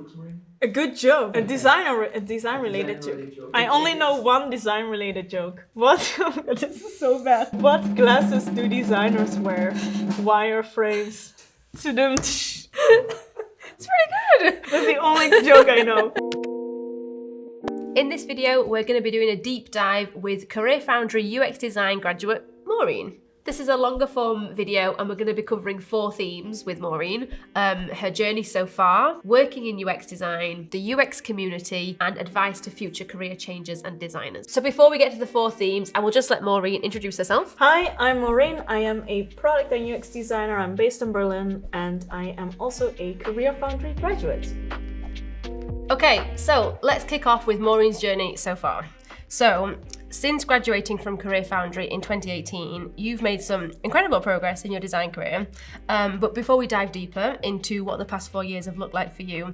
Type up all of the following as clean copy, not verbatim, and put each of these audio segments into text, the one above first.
jokes, Maureen? A good joke. A design-related joke. I only know one design-related joke. What? This is so bad. What glasses do designers wear? Wireframes. It's pretty good. That's the only joke I know. In this video, we're going to be doing a deep dive with Career Foundry UX Design graduate, Maureen. This is a longer form video and we're going to be covering 4 themes with Maureen. Her journey so far, working in UX design, the UX community, and advice to future career changers and designers. So before we get to the 4 themes, I will just let Maureen introduce herself. Hi, I'm Maureen. I am a product and UX designer. I'm based in Berlin and I am also a Career Foundry graduate. Okay, so let's kick off with Maureen's journey so far. So, since graduating from Career Foundry in 2018, you've made some incredible progress in your design career. But before we dive deeper into what the past 4 years have looked like for you,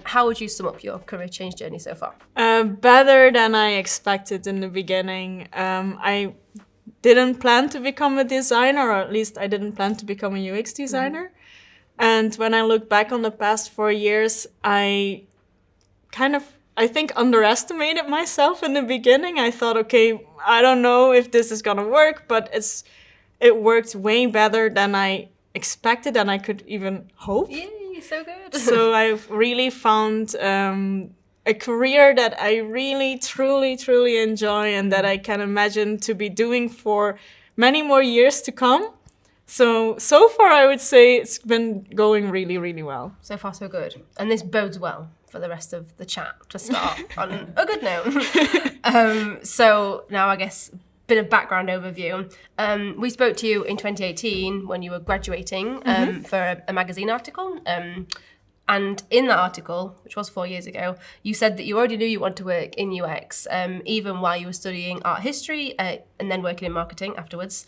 how would you sum up your career change journey so far? Better than I expected in the beginning. I didn't plan to become a designer, or at least I didn't plan to become a UX designer. Mm-hmm. And when I look back on the past 4 years, I think underestimated myself in the beginning. I thought, okay, I don't know if this is gonna work, but it worked way better than I expected and I could even hope. Yay, so good. So I've really found a career that I really, truly enjoy and that I can imagine to be doing for many more years to come. So far I would say it's been going really, really well. So far so good. And this bodes well for the rest of the chat to start on a good note. So now I guess a bit of background overview. We spoke to you in 2018 when you were graduating for a magazine article. And in that article, which was 4 years ago, you said that you already knew you wanted to work in UX, even while you were studying art history and then working in marketing afterwards.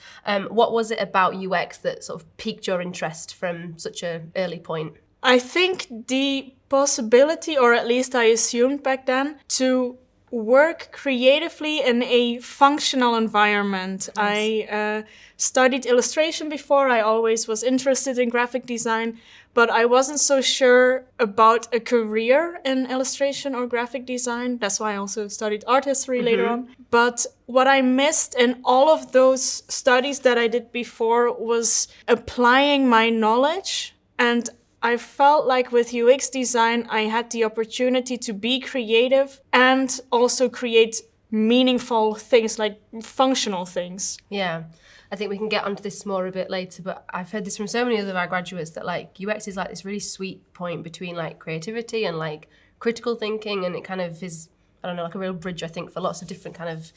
What was it about UX that sort of piqued your interest from such an early point? I think the possibility, or at least I assumed back then, to work creatively in a functional environment. Yes. I studied illustration before. I always was interested in graphic design, but I wasn't so sure about a career in illustration or graphic design. That's why I also studied art history later on. But what I missed in all of those studies that I did before was applying my knowledge. And I felt like with UX design, I had the opportunity to be creative and also create meaningful things, like functional things. Yeah, I think we can get onto this more a bit later, but I've heard this from so many other of our graduates that like UX is like this really sweet point between like creativity and like critical thinking, and it kind of is, I don't know, like a real bridge, I think, for lots of different kind of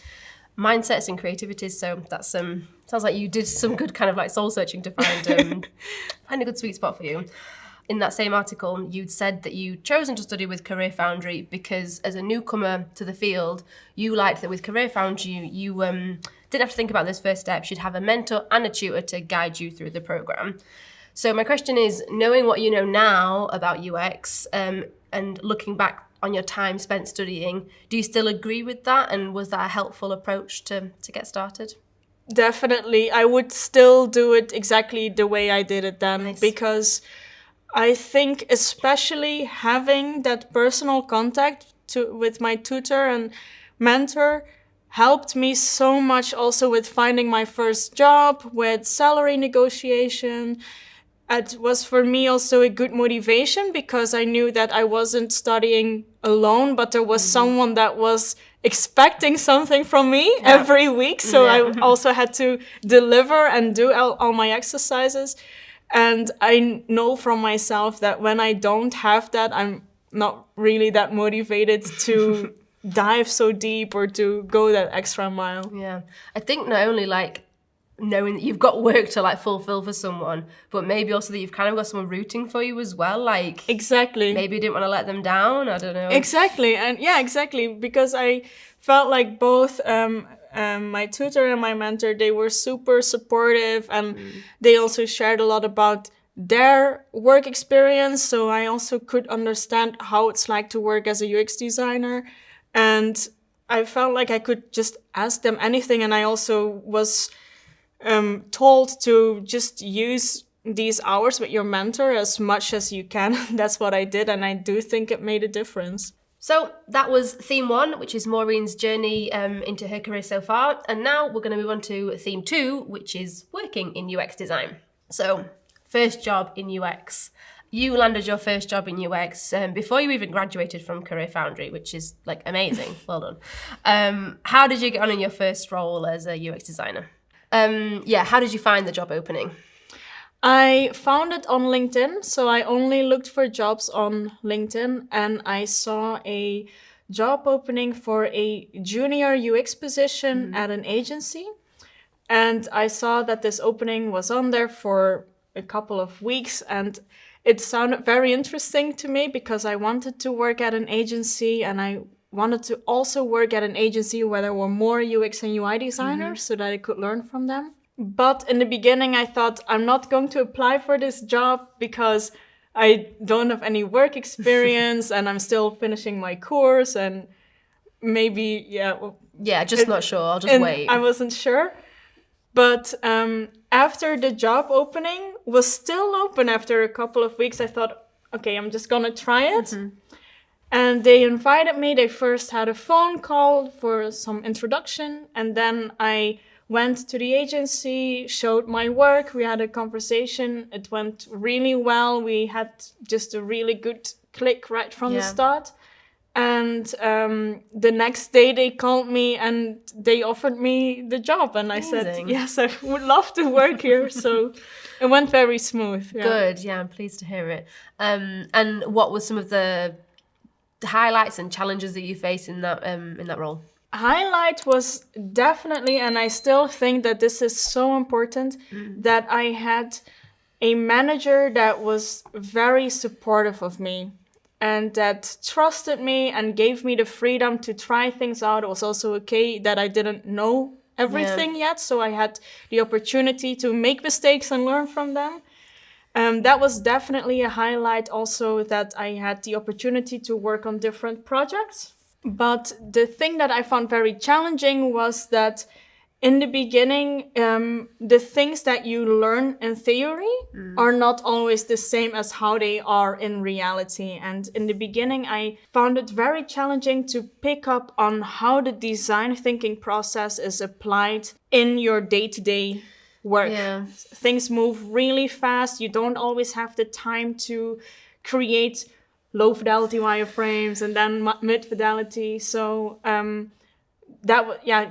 mindsets and creativities. So that's sounds like you did some good kind of like soul searching to find a good sweet spot for you. In that same article, you'd said that you'd chosen to study with Career Foundry because as a newcomer to the field, you liked that with Career Foundry, you didn't have to think about those first steps. You'd have a mentor and a tutor to guide you through the program. So my question is, knowing what you know now about UX and looking back on your time spent studying, do you still agree with that? And was that a helpful approach to get started? Definitely. I would still do it exactly the way I did it then. Nice. Because I think especially having that personal contact with my tutor and mentor helped me so much also with finding my first job, with salary negotiation. It was for me also a good motivation because I knew that I wasn't studying alone, but there was someone that was expecting something from me every week. So I also had to deliver and do all my exercises. And I know from myself that when I don't have that, I'm not really that motivated to dive so deep or to go that extra mile. Yeah, I think not only like knowing that you've got work to like fulfill for someone, but maybe also that you've kind of got someone rooting for you as well. Like exactly, maybe you didn't want to let them down. I don't know. Exactly, and yeah, exactly, because I felt like both my tutor and my mentor, they were super supportive, and they also shared a lot about their work experience. So I also could understand how it's like to work as a UX designer, and I felt like I could just ask them anything. And I also was told to just use these hours with your mentor as much as you can. That's what I did, and I do think it made a difference. So that was theme 1, which is Maureen's journey into her career so far. And now we're going to move on to theme 2, which is working in UX design. So first job in UX. You landed your first job in UX before you even graduated from Career Foundry, which is like amazing. Well done. How did you get on in your first role as a UX designer? How did you find the job opening? I found it on LinkedIn, so I only looked for jobs on LinkedIn, and I saw a job opening for a junior UX position at an agency. And I saw that this opening was on there for a couple of weeks, and it sounded very interesting to me because I wanted to work at an agency, and I wanted to also work at an agency where there were more UX and UI designers so that I could learn from them. But in the beginning, I thought, I'm not going to apply for this job because I don't have any work experience and I'm still finishing my course, and maybe, not sure. I'll just wait. I wasn't sure. But after the job opening was still open after a couple of weeks, I thought, okay, I'm just going to try it. And they invited me. They first had a phone call for some introduction, and then I went to the agency, showed my work, we had a conversation. It went really well. We had just a really good click right from the start. And the next day they called me and they offered me the job. And I said, yes, I would love to work here. So it went very smooth. Yeah. Good. Yeah, I'm pleased to hear it. And what were some of the highlights and challenges that you faced in that role? Highlight was definitely, and I still think that this is so important, that I had a manager that was very supportive of me and that trusted me and gave me the freedom to try things out. It was also okay that I didn't know everything yet, so I had the opportunity to make mistakes and learn from them. That was definitely a highlight also, that I had the opportunity to work on different projects. But the thing that I found very challenging was that in the beginning, the things that you learn in theory are not always the same as how they are in reality. And in the beginning, I found it very challenging to pick up on how the design thinking process is applied in your day-to-day work. Yeah. Things move really fast. You don't always have the time to create low fidelity wireframes and then mid fidelity. So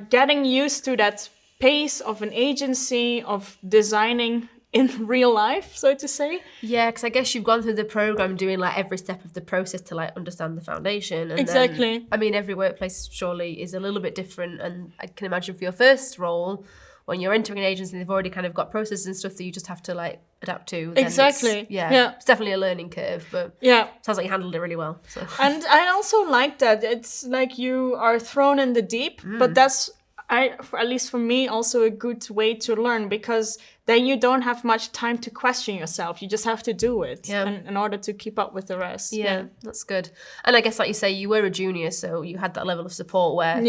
getting used to that pace of an agency, of designing in real life, so to say. Yeah, because I guess you've gone through the program doing like every step of the process to like understand the foundation. And exactly. Then, I mean, every workplace surely is a little bit different, and I can imagine for your first role, when you're entering an agency, they've already kind of got processes and stuff that you just have to like adapt to. Exactly. It's definitely a learning curve, but sounds like you handled it really well. So. And I also like that. It's like you are thrown in the deep, but that's, at least for me, also a good way to learn, because then you don't have much time to question yourself. You just have to do it in order to keep up with the rest. Yeah, that's good. And I guess, like you say, you were a junior, so you had that level of support where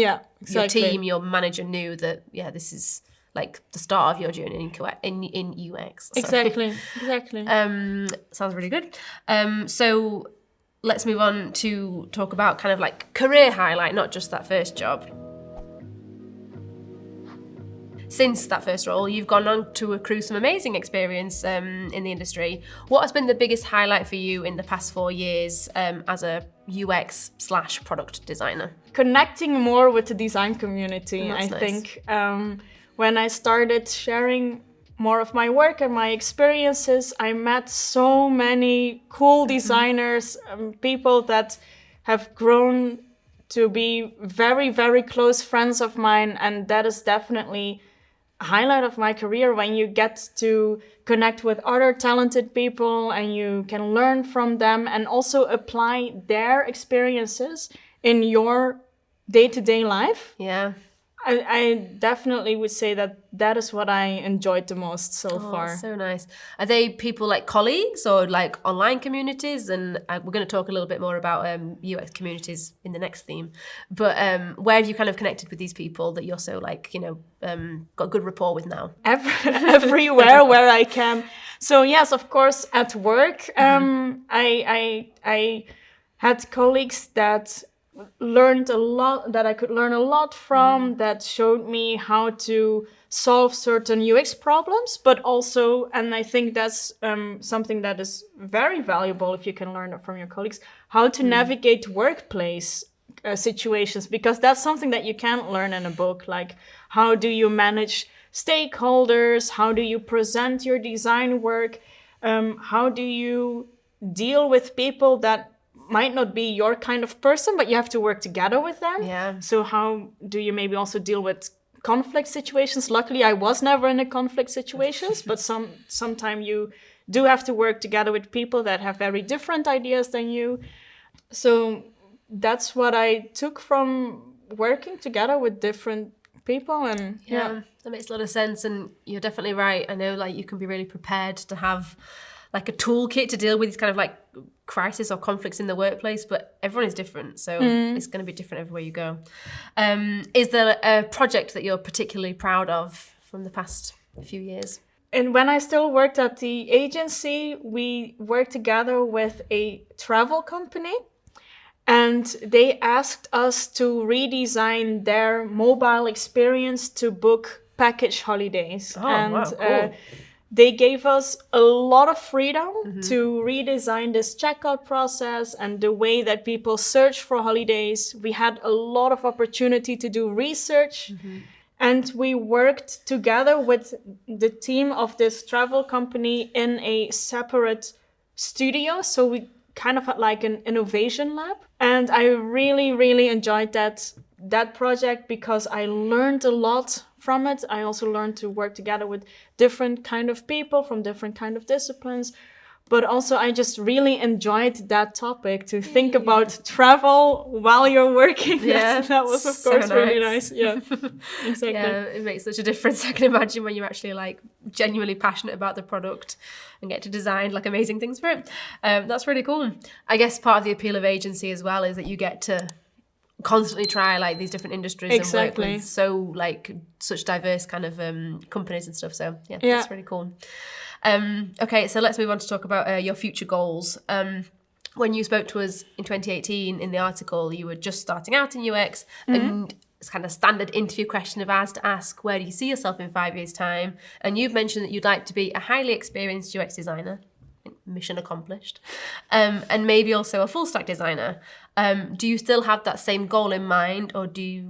your team, your manager knew that, this is like the start of your journey in UX. Exactly. Sounds really good. So let's move on to talk about kind of like career highlight, not just that first job. Since that first role, you've gone on to accrue some amazing experience in the industry. What has been the biggest highlight for you in the past 4 years as a UX/product designer? Connecting more with the design community, I think. When I started sharing more of my work and my experiences, I met so many cool designers, people that have grown to be very, very close friends of mine. And that is definitely a highlight of my career, when you get to connect with other talented people and you can learn from them and also apply their experiences in your day-to-day life. Yeah. I definitely would say that is what I enjoyed the most so far. So nice. Are they people like colleagues or like online communities? And we're going to talk a little bit more about UX communities in the next theme. But where have you kind of connected with these people that you're so like, got good rapport with now? Everywhere where I can. So yes, of course, at work, I had colleagues that learned a lot, that I could learn a lot from, that showed me how to solve certain UX problems, but also, and I think that's something that is very valuable if you can learn it from your colleagues, how to navigate workplace situations, because that's something that you can't learn in a book. Like, how do you manage stakeholders? How do you present your design work? How do you deal with people that might not be your kind of person, but you have to work together with them? Yeah. So how do you maybe also deal with conflict situations? Luckily, I was never in a conflict situations, but sometimes you do have to work together with people that have very different ideas than you. So that's what I took from working together with different people. And yeah, that makes a lot of sense. And you're definitely right. I know like you can be really prepared to have like a toolkit to deal with these kind of like crisis or conflicts in the workplace, but everyone is different, so it's going to be different everywhere you go. Is there a project that you're particularly proud of from the past few years? And when I still worked at the agency, we worked together with a travel company, and they asked us to redesign their mobile experience to book package holidays. Wow, cool. They gave us a lot of freedom to redesign this checkout process and the way that people search for holidays. We had a lot of opportunity to do research, and we worked together with the team of this travel company in a separate studio. So we kind of had like an innovation lab. And I really, really enjoyed that project because I learned a lot from it. I also learned to work together with different kind of people from different kind of disciplines. But also I just really enjoyed that topic, to think about travel while you're working. Yeah, that was of course really nice. Yeah, exactly. Yeah, it makes such a difference. I can imagine when you're actually like genuinely passionate about the product and get to design like amazing things for it. That's really cool. I guess part of the appeal of agency as well is that you get to constantly try like these different industries and work with so like such diverse kind of companies and stuff. So yeah, that's really cool. Okay, so let's move on to talk about your future goals. When you spoke to us in 2018 in the article, you were just starting out in UX, and it's kind of standard interview question of ours to ask, where do you see yourself in 5 years' time? And you've mentioned that you'd like to be a highly experienced UX designer. Mission accomplished. And maybe also a full stack designer. Do you still have that same goal in mind, or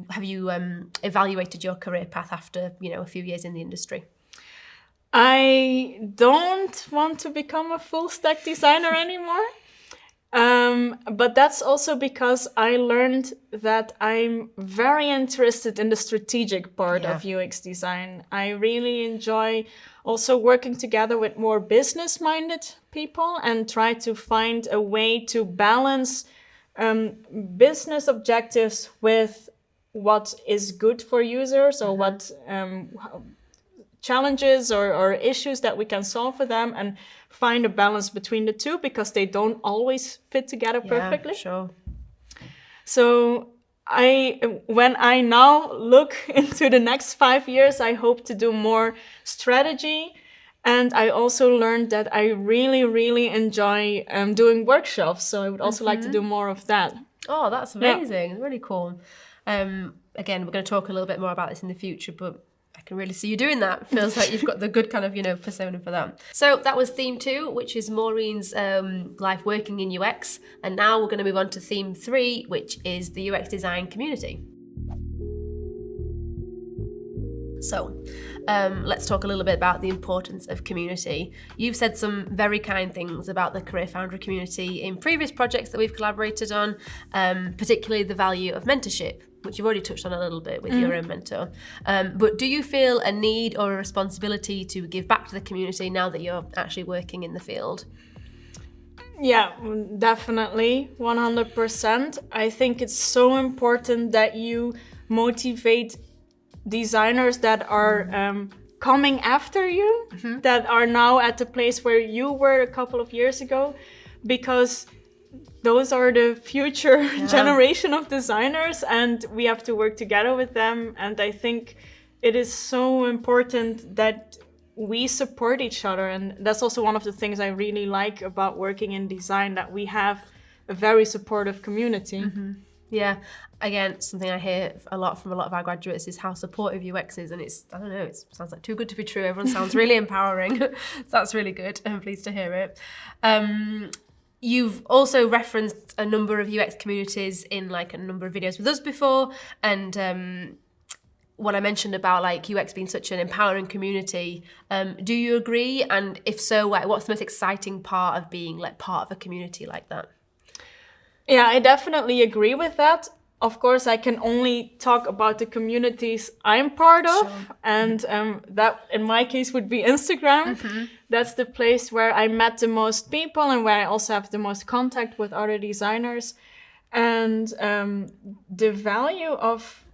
have you evaluated your career path after a few years in the industry? I don't want to become a full stack designer anymore. But that's also because I learned that I'm very interested in the strategic part of UX design. I really enjoy also working together with more business-minded people and try to find a way to balance business objectives with what is good for users, or what challenges or issues that we can solve for them, and find a balance between the two, because they don't always fit together perfectly. Yeah, sure. So when I now look into the next 5 years, I hope to do more strategy. And I also learned that I really, really enjoy doing workshops. So I would also like to do more of that. Oh, that's amazing. Yeah. Really cool. Again, we're going to talk a little bit more about this in the future, but I can really see you doing that. Feels like you've got the good kind of, persona for that. So that was theme 2, which is Maureen's life working in UX. And now we're going to move on to theme 3, which is the UX design community. So let's talk a little bit about the importance of community. You've said some very kind things about the Career Foundry community in previous projects that we've collaborated on, particularly the value of mentorship, which you've already touched on a little bit with your own mentor. But do you feel a need or a responsibility to give back to the community now that you're actually working in the field? Yeah, definitely, 100%. I think it's so important that you motivate designers that are coming after you, that are now at the place where you were a couple of years ago, because those are the future generation of designers, and we have to work together with them. And I think it is so important that we support each other. And that's also one of the things I really like about working in design, that we have a very supportive community. Yeah, again, something I hear a lot from a lot of our graduates is how supportive UX is, and it's, I don't know, it sounds like too good to be true. Everyone sounds really empowering. So that's really good. I'm pleased to hear it. You've also referenced a number of UX communities in like a number of videos with us before, and when I mentioned about like UX being such an empowering community, do you agree? And if so, what's the most exciting part of being like part of a community like that? Yeah, I definitely agree with that. Of course, I can only talk about the communities I'm part of. Sure. And that, in my case, would be Instagram. That's the place where I met the most people and where I also have the most contact with other designers. And the value of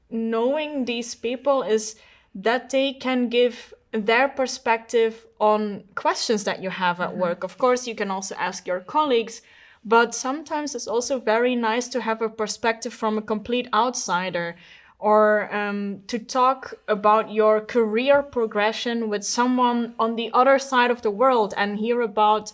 knowing these people is that they can give their perspective on questions that you have at work. Of course, you can also ask your colleagues, but sometimes it's also very nice to have a perspective from a complete outsider, or to talk about your career progression with someone on the other side of the world and hear about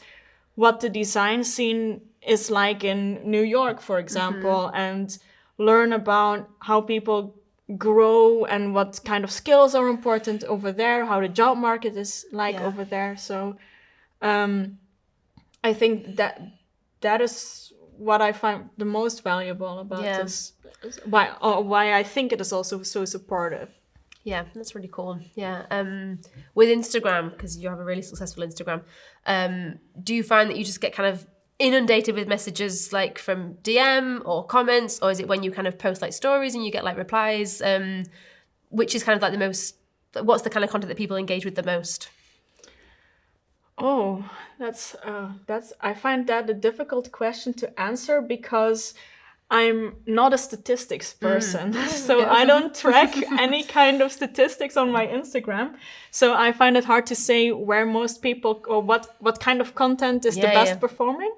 what the design scene is like in New York, for example, and learn about how people grow and what kind of skills are important over there, how the job market is like over there. So I think that is what I find the most valuable about this. Why I think it is also so supportive. Yeah, that's really cool. Yeah. With Instagram, because you have a really successful Instagram, do you find that you just get kind of inundated with messages like from DM or comments, or is it when you kind of post like stories and you get like replies? Which is kind of like what's the kind of content that people engage with the most? Oh, that's I find that a difficult question to answer, because I'm not a statistics person. So I don't track any kind of statistics on my Instagram. So I find it hard to say where most people, or what kind of content is the best performing.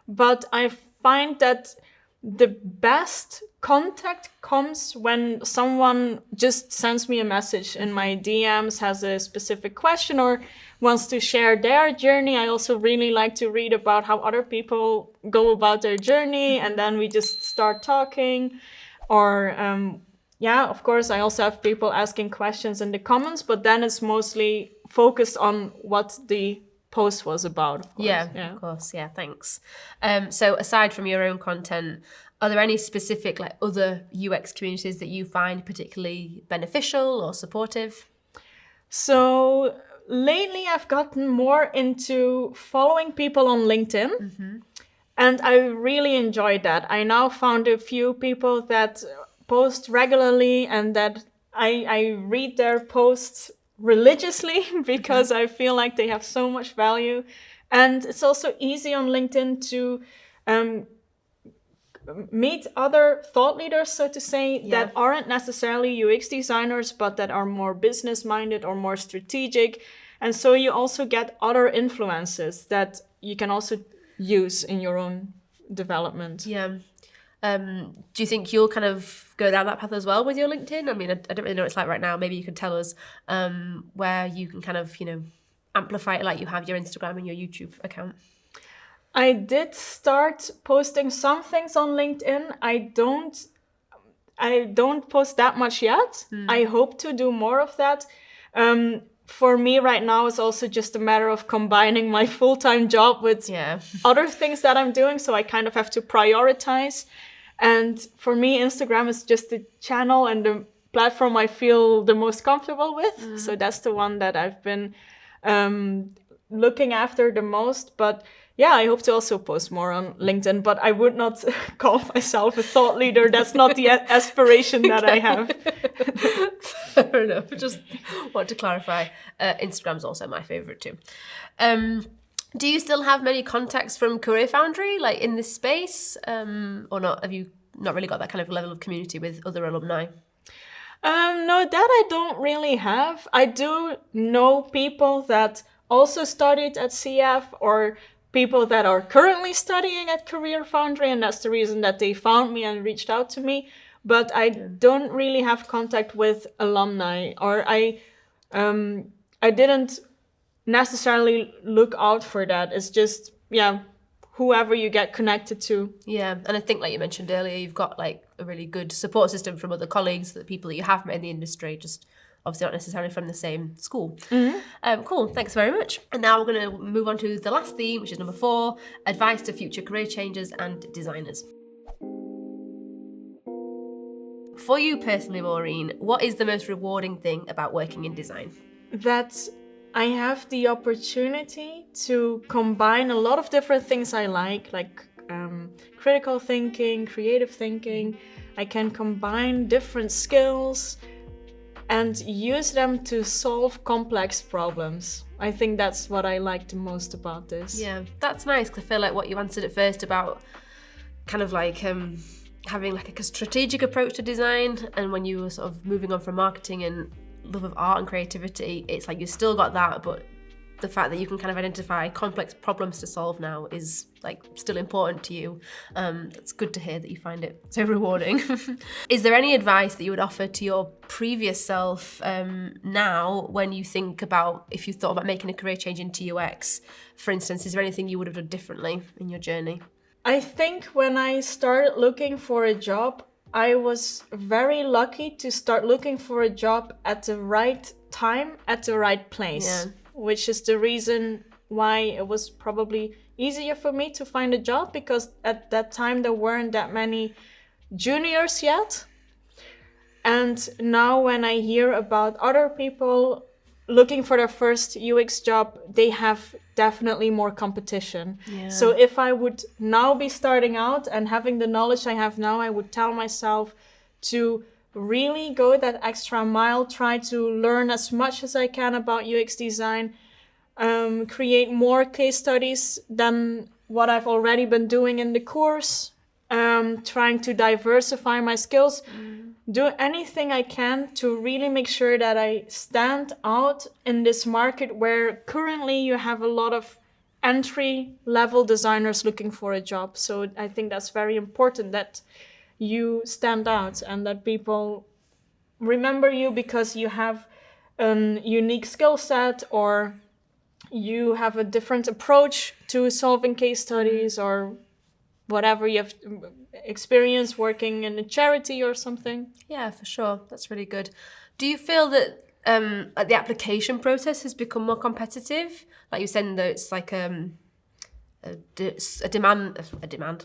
But I find that the best contact comes when someone just sends me a message in my DMs, has a specific question, or wants to share their journey. I also really like to read about how other people go about their journey, and then we just start talking. Or of course, I also have people asking questions in the comments, but then it's mostly focused on what the post was about. Of course. Of course. Yeah, thanks. So aside from your own content, are there any specific like other UX communities that you find particularly beneficial or supportive? So lately I've gotten more into following people on LinkedIn, and I really enjoyed that. I now found a few people that post regularly and that I read their posts religiously because I feel like they have so much value. And it's also easy on LinkedIn to meet other thought leaders, so to say, that aren't necessarily UX designers, but that are more business-minded or more strategic. And so you also get other influences that you can also use in your own development. Yeah. Do you think you'll kind of go down that path as well with your LinkedIn? I mean, I don't really know what it's like right now. Maybe you could tell us where you can kind of, amplify it like you have your Instagram and your YouTube account. I did start posting some things on LinkedIn. I don't post that much yet. I hope to do more of that. For me right now, it's also just a matter of combining my full-time job with other things that I'm doing. So I kind of have to prioritize. And for me, Instagram is just the channel and the platform I feel the most comfortable with. So that's the one that I've been looking after the most. But yeah, I hope to also post more on LinkedIn, but I would not call myself a thought leader. That's not the aspiration that I have. Fair enough. Just want to clarify. Instagram's also my favorite too. Do you still have many contacts from Career Foundry, like in this space, or not? Have you not really got that kind of level of community with other alumni? No, that I don't really have. I do know people that also studied at CF, or people that are currently studying at Career Foundry, and that's the reason that they found me and reached out to me. But I don't really have contact with alumni, or I didn't necessarily look out for that. It's just, yeah, whoever you get connected to. Yeah, and I think, like you mentioned earlier, you've got like a really good support system from other colleagues, the people that you have met in the industry, just obviously not necessarily from the same school. Cool, thanks very much. And now we're going to move on to the last theme, which is number 4, advice to future career changers and designers. For you personally, Maureen, what is the most rewarding thing about working in design? That I have the opportunity to combine a lot of different things I like critical thinking, creative thinking. I can combine different skills and use them to solve complex problems. I think that's what I like the most about this. Yeah, that's nice, because I feel like what you answered at first about kind of like having like a strategic approach to design, and when you were sort of moving on from marketing and love of art and creativity, it's like you still got that, but the fact that you can kind of identify complex problems to solve now is like still important to you. That's good to hear that you find it so rewarding. Is there any advice that you would offer to your previous self now, when you think about, if you thought about making a career change into UX, for instance, is there anything you would have done differently in your journey? I think when I started looking for a job, I was very lucky to start looking for a job at the right time, at the right place, which is the reason why it was probably easier for me to find a job, because at that time there weren't that many juniors yet. And now when I hear about other people looking for their first UX job, they have definitely more competition. Yeah. So if I would now be starting out and having the knowledge I have now, I would tell myself to really go that extra mile, try to learn as much as I can about UX design, create more case studies than what I've already been doing in the course, trying to diversify my skills. Do anything I can to really make sure that I stand out in this market where currently you have a lot of entry-level designers looking for a job. So I think that's very important, that you stand out and that people remember you because you have a unique skill set, or you have a different approach to solving case studies, or whatever you have experience working in a charity or something. Yeah, for sure. That's really good. Do you feel that the application process has become more competitive? Like you said, that it's like a demand.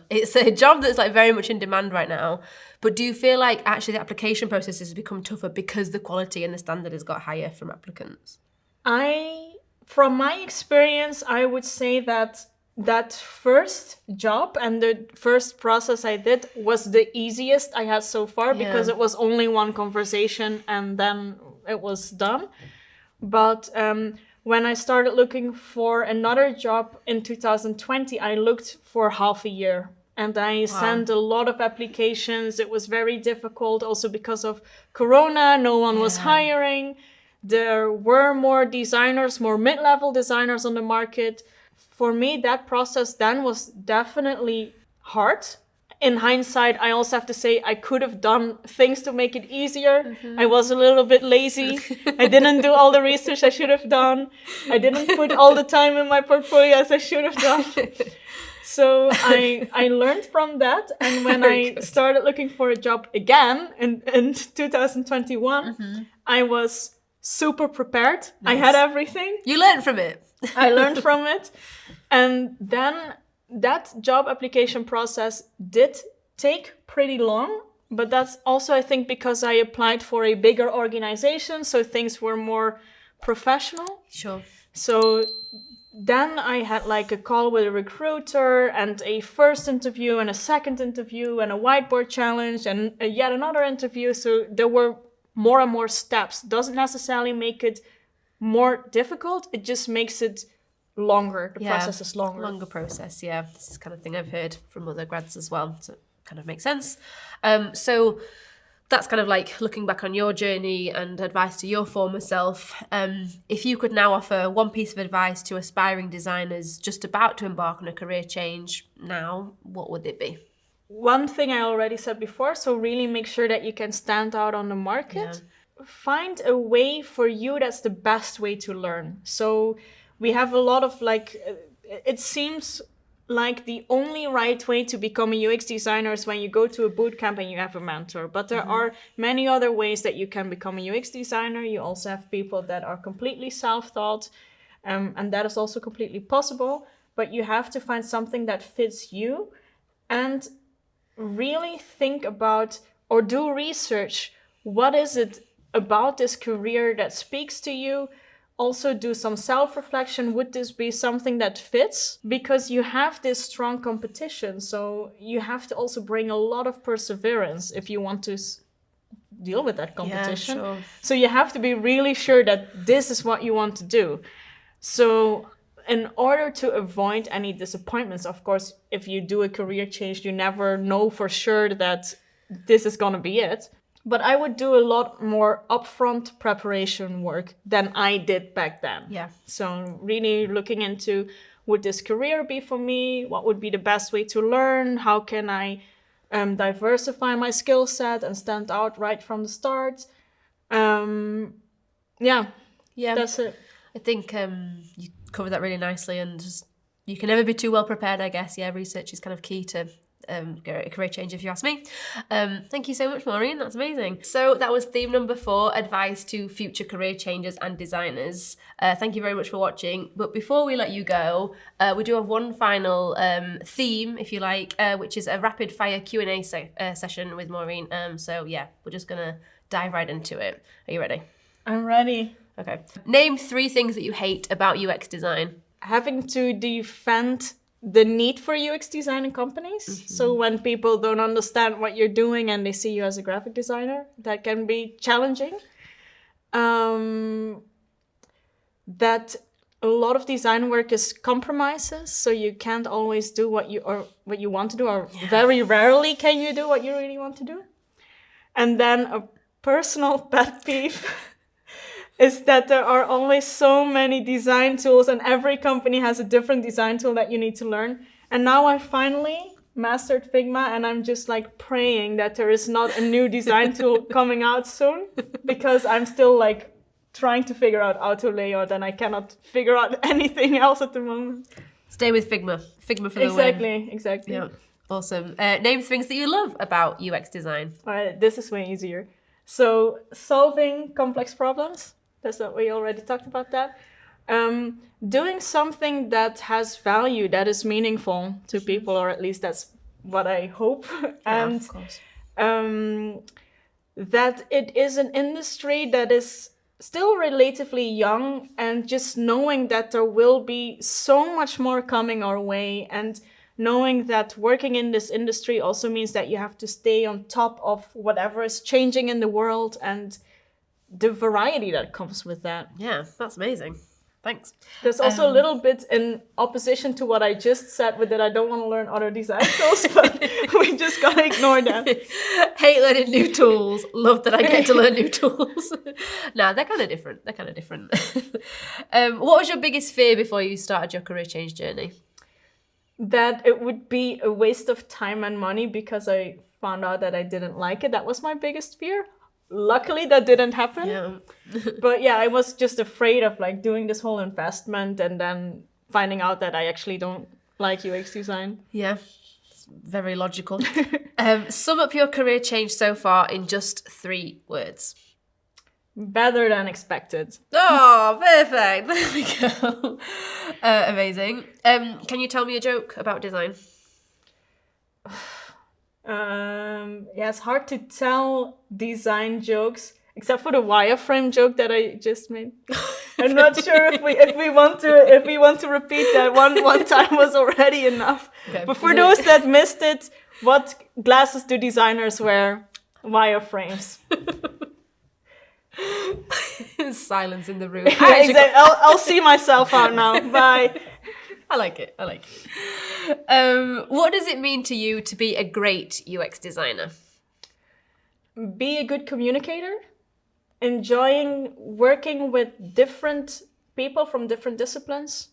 It's a job that's like very much in demand right now. But do you feel like actually the application process has become tougher because the quality and the standard has got higher from applicants? From my experience, I would say that first job and the first process I did was the easiest I had so far, because it was only one conversation and then it was done. But when I started looking for another job in 2020, I looked for half a year and I sent a lot of applications. It was very difficult also because of Corona. No one was hiring. There were more designers, more mid-level designers on the market. For me, that process then was definitely hard. In hindsight, I also have to say I could have done things to make it easier. I was a little bit lazy. I didn't do all the research I should have done. I didn't put all the time in my portfolio as I should have done. So I learned from that. And when I started looking for a job again in 2021, I was super prepared. Nice. I had everything. You learned from it. I learned from it. And then that job application process did take pretty long, but that's also, I think, because I applied for a bigger organization, so things were more professional. Sure. So then I had like a call with a recruiter and a first interview and a second interview and a whiteboard challenge and yet another interview. So there were more and more steps. Doesn't necessarily make it more difficult, it just makes it longer. The process is longer. Longer process, yeah. This is kind of thing I've heard from other grads as well, so it kind of makes sense. So that's kind of like looking back on your journey and advice to your former self. If you could now offer one piece of advice to aspiring designers just about to embark on a career change now, what would it be? One thing I already said before, so really make sure that you can stand out on the market. Find a way for you that's the best way to learn. So we have a lot of it seems like the only right way to become a UX designer is when you go to a boot camp and you have a mentor. But there are many other ways that you can become a UX designer. You also have people that are completely self-taught, and that is also completely possible. But you have to find something that fits you and really think about or do research. What is it about this career that speaks to you? Also do some self-reflection. Would this be something that fits? Because you have this strong competition. So you have to also bring a lot of perseverance if you want to deal with that competition. Yeah, sure. So you have to be really sure that this is what you want to do. So in order to avoid any disappointments, of course, if you do a career change, you never know for sure that this is going to be it. But I would do a lot more upfront preparation work than I did back then. Yeah. So really looking into, would this career be for me? What would be the best way to learn? How can I diversify my skill set and stand out right from the start? Yeah, that's it. I think you covered that really nicely, and just, you can never be too well prepared, I guess. Yeah, research is kind of key to a career change, if you ask me. Thank you so much, Maureen. That's amazing. So that was theme number 4, advice to future career changers and designers. Thank you very much for watching. But before we let you go, we do have one final theme, if you like, which is a rapid fire Q&A session with Maureen. So yeah, we're just gonna dive right into it. Are you ready? I'm ready. Okay. Name 3 things that you hate about UX design. Having to defend the need for UX design in companies. So when people don't understand what you're doing and they see you as a graphic designer, that can be challenging. That a lot of design work is compromises, so you can't always do what you want to do, or very rarely can you do what you really want to do. And then a personal pet peeve is that there are always so many design tools, and every company has a different design tool that you need to learn. And now I finally mastered Figma, and I'm just like praying that there is not a new design tool coming out soon, because I'm still like trying to figure out how to layout, and I cannot figure out anything else at the moment. Stay with Figma. Figma for the win. Exactly. Yeah, awesome. Name things that you love about UX design. All right, this is way easier. So solving complex problems. That's what we already talked about that. Doing something that has value, that is meaningful to people, or at least that's what I hope. And of course. That it is an industry that is still relatively young, and just knowing that there will be so much more coming our way, and knowing that working in this industry also means that you have to stay on top of whatever is changing in the world and the variety that comes with that. Yeah, that's amazing. Thanks. There's also a little bit in opposition to what I just said, with that I don't want to learn other design tools, but we just gotta ignore that. Hate learning new tools. Love that I get to learn new tools. Nah, they're kind of different. What was your biggest fear before you started your career change journey? That it would be a waste of time and money because I found out that I didn't like it. That was my biggest fear. Luckily, that didn't happen. Yeah. But yeah, I was just afraid of like doing this whole investment and then finding out that I actually don't like UX design. Yeah, it's very logical. Sum up your career change so far in just 3 words. Better than expected. Oh, perfect. There we go. Amazing. Can you tell me a joke about design? Yeah, it's hard to tell design jokes, except for the wireframe joke that I just made. I'm not sure if we want to repeat that. One time was already enough. Okay. But for those that missed it, what glasses do designers wear? Wireframes. Silence in the room. Yeah, exactly. I'll see myself out now. Bye. I like it. What does it mean to you to be a great UX designer? be a good communicator, enjoying working with different people from different disciplines,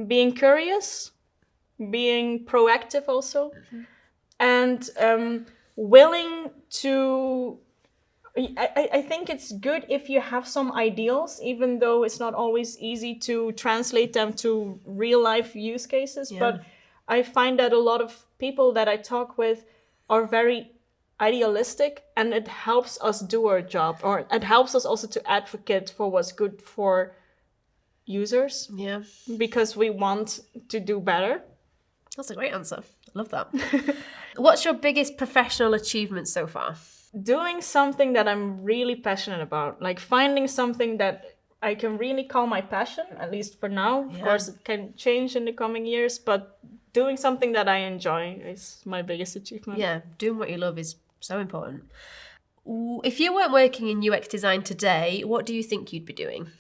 being curious, being proactive also, and willing to... I think it's good if you have some ideals, even though it's not always easy to translate them to real life use cases. Yeah. But I find that a lot of people that I talk with are very idealistic, and it helps us do our job, or it helps us also to advocate for what's good for users, Yeah. because we want to do better. That's a great answer. I love that. What's your biggest professional achievement so far? Doing something that I'm really passionate about, like finding something that I can really call my passion, at least for now. Of course, it can change in the coming years, but doing something that I enjoy is my biggest achievement. Yeah, doing what you love is so important. If you weren't working in UX design today, what do you think you'd be doing?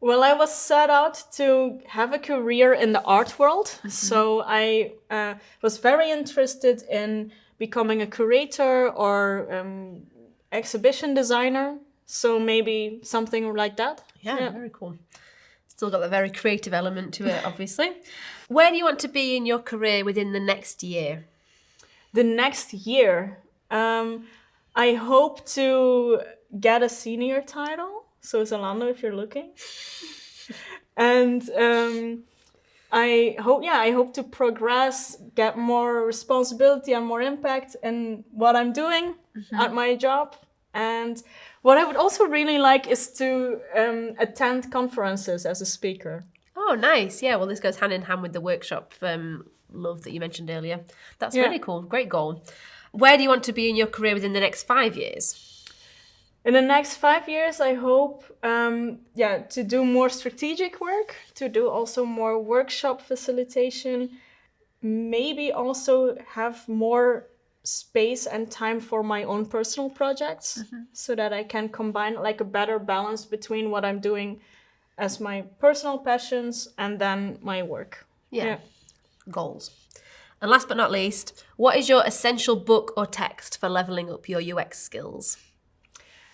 Well, I was set out to have a career in the art world. So I was very interested in becoming a curator or exhibition designer. So maybe something like that. Yeah, very cool. Still got the very creative element to it, obviously. Where do you want to be in your career within the next year? The next year, I hope to get a senior title. So Zalando, if you're looking. And I hope to progress, get more responsibility and more impact in what I'm doing at my job. And what I would also really like is to attend conferences as a speaker. Oh, nice. Yeah, well, this goes hand in hand with the workshop love that you mentioned earlier. That's really cool. Great goal. Where do you want to be in your career within the next 5 years? In the next 5 years, I hope to do more strategic work, to do also more workshop facilitation, maybe also have more space and time for my own personal projects, so that I can combine like a better balance between what I'm doing as my personal passions and then my work. Yeah. Goals. And last but not least, what is your essential book or text for leveling up your UX skills?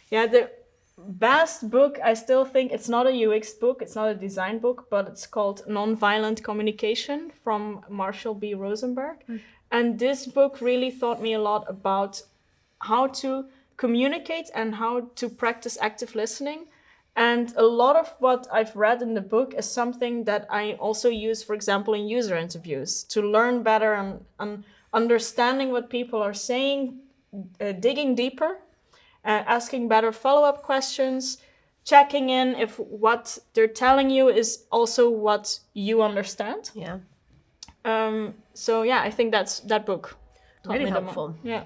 Yeah, the best book, I still think it's not a UX book, it's not a design book, but it's called Nonviolent Communication from Marshall B. Rosenberg. And this book really taught me a lot about how to communicate and how to practice active listening. And a lot of what I've read in the book is something that I also use, for example, in user interviews, to learn better and understanding what people are saying, digging deeper. Asking better follow-up questions, checking in if what they're telling you is also what you understand. Yeah. I think that book Really helpful. Yeah.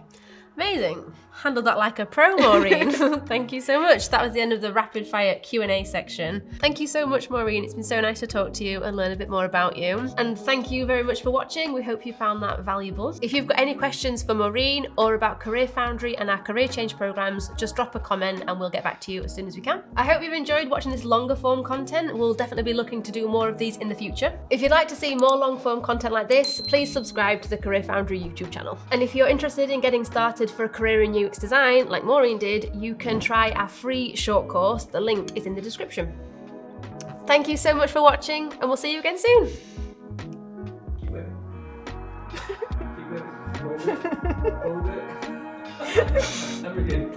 Amazing. Handled that like a pro, Maureen. Thank you so much. That was the end of the rapid fire Q&A section. Thank you so much, Maureen. It's been so nice to talk to you and learn a bit more about you. And thank you very much for watching. We hope you found that valuable. If you've got any questions for Maureen or about Career Foundry and our career change programs, just drop a comment and we'll get back to you as soon as we can. I hope you've enjoyed watching this longer form content. We'll definitely be looking to do more of these in the future. If you'd like to see more long form content like this, please subscribe to the Career Foundry YouTube channel. And if you're interested in getting started for a career in UX design, like Maureen did, you can try our free short course. The link is in the description. Thank you so much for watching, and we'll see you again soon. Keep it. Hold it. Hold it. Everything.